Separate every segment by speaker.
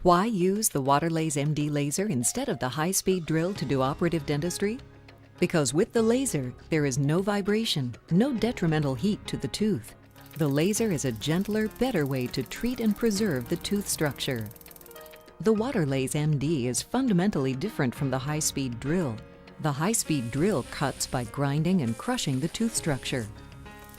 Speaker 1: Why use the WaterLase MD laser instead of the high-speed drill to do operative dentistry? Because with the laser, there is no vibration, no detrimental heat to the tooth. The laser is a gentler, better way to treat and preserve the tooth structure. The WaterLase MD is fundamentally different from the high-speed drill. The high-speed drill cuts by grinding and crushing the tooth structure.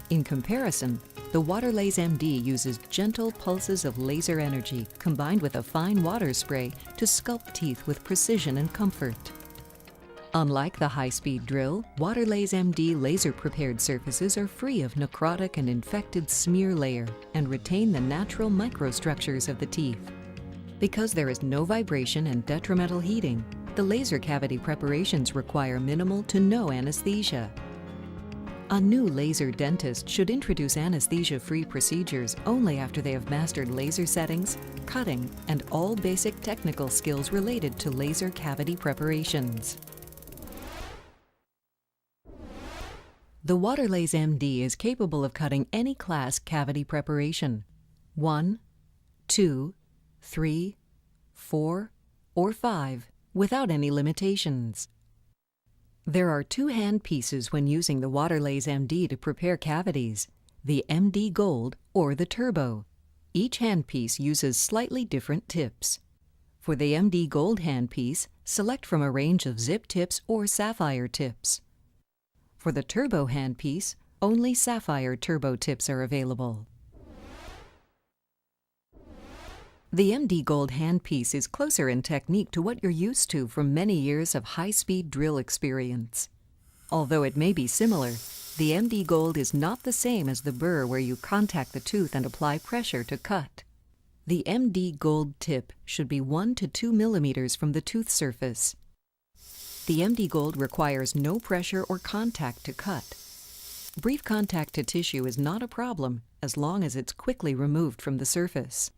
Speaker 1: In comparison, the WaterLase MD uses gentle pulses of laser energy combined with a fine water spray to sculpt teeth with precision and comfort. Unlike the high-speed drill, WaterLase MD laser-prepared surfaces are free of necrotic and infected smear layer and retain the natural microstructures of the teeth. Because there is no vibration and detrimental heating, the laser cavity preparations require minimal to no anesthesia. A new laser dentist should introduce anesthesia-free procedures only after they have mastered laser settings, cutting, and all basic technical skills related to laser cavity preparations. The WaterLase MD is capable of cutting any class cavity preparation: 1, 2, 3, 4, or 5, without any limitations. There are two hand pieces when using the WaterLase MD to prepare cavities: the MD Gold or the Turbo. Each handpiece uses slightly different tips. For the MD Gold handpiece, select from a range of zip tips or sapphire tips. For the Turbo handpiece, only sapphire turbo tips are available. The MD Gold handpiece is closer in technique to what you're used to from many years of high-speed drill experience. Although it may be similar, the MD Gold is not the same as the burr where you contact the tooth and apply pressure to cut. The MD Gold tip should be 1 to 2 millimeters from the tooth surface. The MD Gold requires no pressure or contact to cut. Brief contact to tissue is not a problem as long as it's quickly removed from the surface.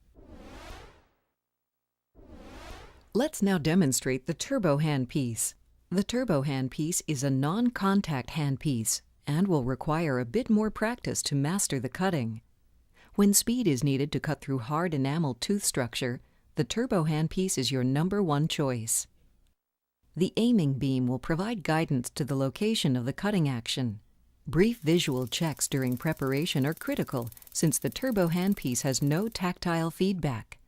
Speaker 1: Let's now demonstrate the Turbo handpiece. The Turbo handpiece is a non-contact handpiece and will require a bit more practice to master the cutting. When speed is needed to cut through hard enamel tooth structure, the Turbo handpiece is your #1 choice. The aiming beam will provide guidance to the location of the cutting action. Brief visual checks during preparation are critical since the Turbo handpiece has no tactile feedback.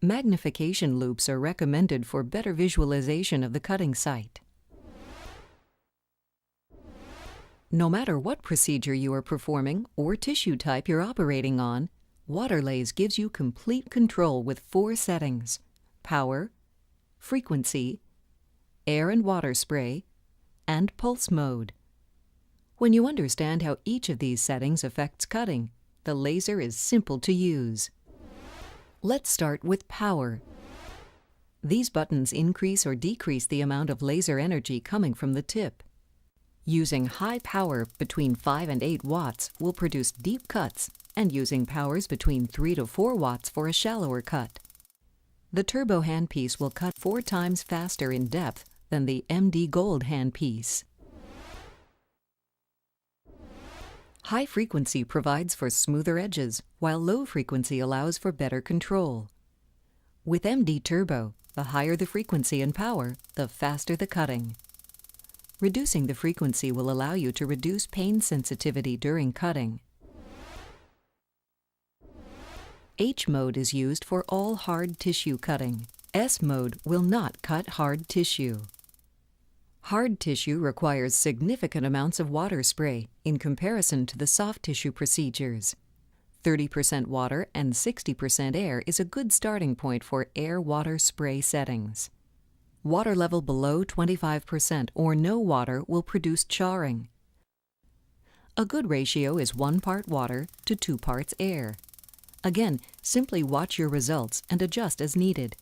Speaker 1: Magnification loops are recommended for better visualization of the cutting site. No matter what procedure you are performing or tissue type you're operating on, WaterLase gives you complete control with 4 settings: power, frequency, air and water spray, and pulse mode. When you understand how each of these settings affects cutting, the laser is simple to use. Let's start with power. These buttons increase or decrease the amount of laser energy coming from the tip. Using high power between 5 and 8 watts will produce deep cuts, and using powers between 3 to 4 watts for a shallower cut. The Turbo handpiece will cut 4 times faster in depth than the MD Gold handpiece. High frequency provides for smoother edges, while low frequency allows for better control. With MD Turbo, the higher the frequency and power, the faster the cutting. Reducing the frequency will allow you to reduce pain sensitivity during cutting. H mode is used for all hard tissue cutting. S mode will not cut hard tissue. Hard tissue requires significant amounts of water spray in comparison to the soft tissue procedures. 30% water and 60% air is a good starting point for air-water spray settings. Water level below 25% or no water will produce charring. A good ratio is 1 part water to 2 parts air. Again, simply watch your results and adjust as needed.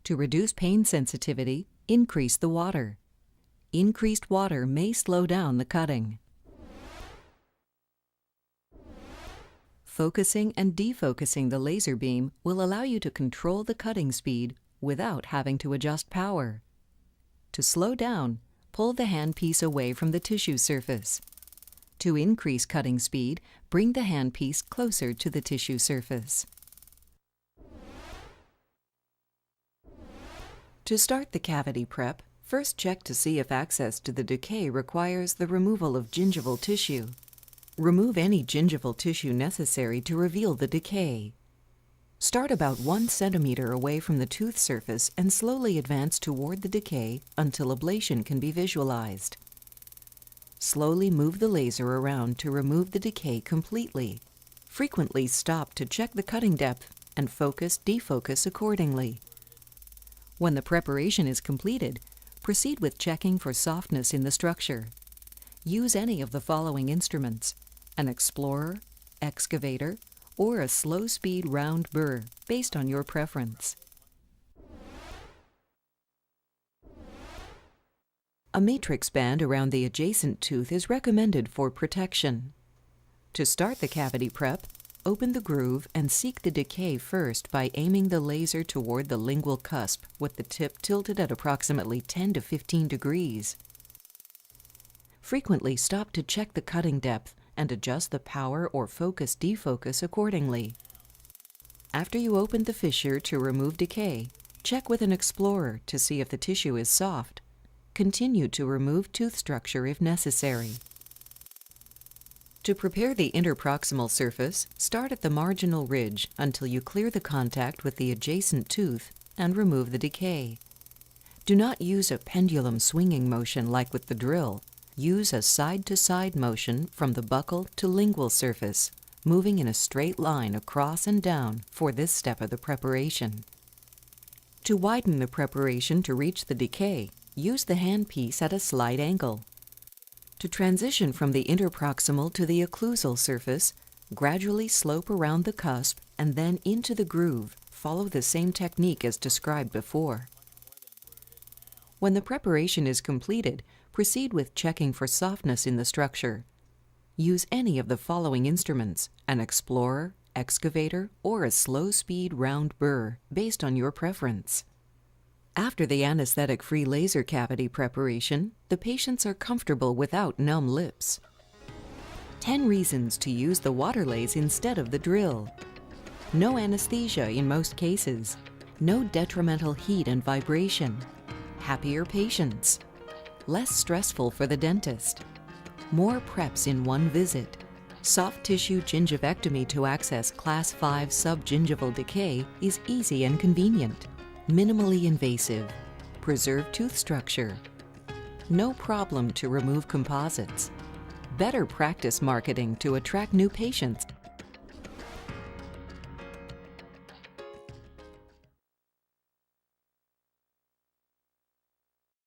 Speaker 1: To reduce pain sensitivity, increase the water. Increased water may slow down the cutting. Focusing and defocusing the laser beam will allow you to control the cutting speed without having to adjust power. To slow down, pull the handpiece away from the tissue surface. To increase cutting speed, bring the handpiece closer to the tissue surface. To start the cavity prep, first check to see if access to the decay requires the removal of gingival tissue. Remove any gingival tissue necessary to reveal the decay. Start about 1 centimeter away from the tooth surface and slowly advance toward the decay until ablation can be visualized. Slowly move the laser around to remove the decay completely. Frequently stop to check the cutting depth and defocus accordingly. When the preparation is completed, proceed with checking for softness in the structure. Use any of the following instruments: an explorer, excavator, or a slow-speed round burr, based on your preference. A matrix band around the adjacent tooth is recommended for protection. To start the cavity prep, open the groove and seek the decay first by aiming the laser toward the lingual cusp with the tip tilted at approximately 10 to 15 degrees. Frequently stop to check the cutting depth and adjust the power or focus-defocus accordingly. After you open the fissure to remove decay, check with an explorer to see if the tissue is soft. Continue to remove tooth structure if necessary. To prepare the interproximal surface, start at the marginal ridge until you clear the contact with the adjacent tooth and remove the decay. Do not use a pendulum swinging motion like with the drill. Use a side-to-side motion from the buccal to lingual surface, moving in a straight line across and down for this step of the preparation. To widen the preparation to reach the decay, use the handpiece at a slight angle. To transition from the interproximal to the occlusal surface, gradually slope around the cusp and then into the groove. Follow the same technique as described before. When the preparation is completed, proceed with checking for softness in the structure. Use any of the following instruments: an explorer, excavator, or a slow-speed round burr, based on your preference. After the anesthetic-free laser cavity preparation, the patients are comfortable without numb lips. 10 reasons to use the WaterLase instead of the drill. No anesthesia in most cases. No detrimental heat and vibration. Happier patients. Less stressful for the dentist. More preps in one visit. Soft tissue gingivectomy to access Class 5 subgingival decay is easy and convenient. Minimally invasive. Preserve tooth structure. No problem to remove composites. Better practice marketing to attract new patients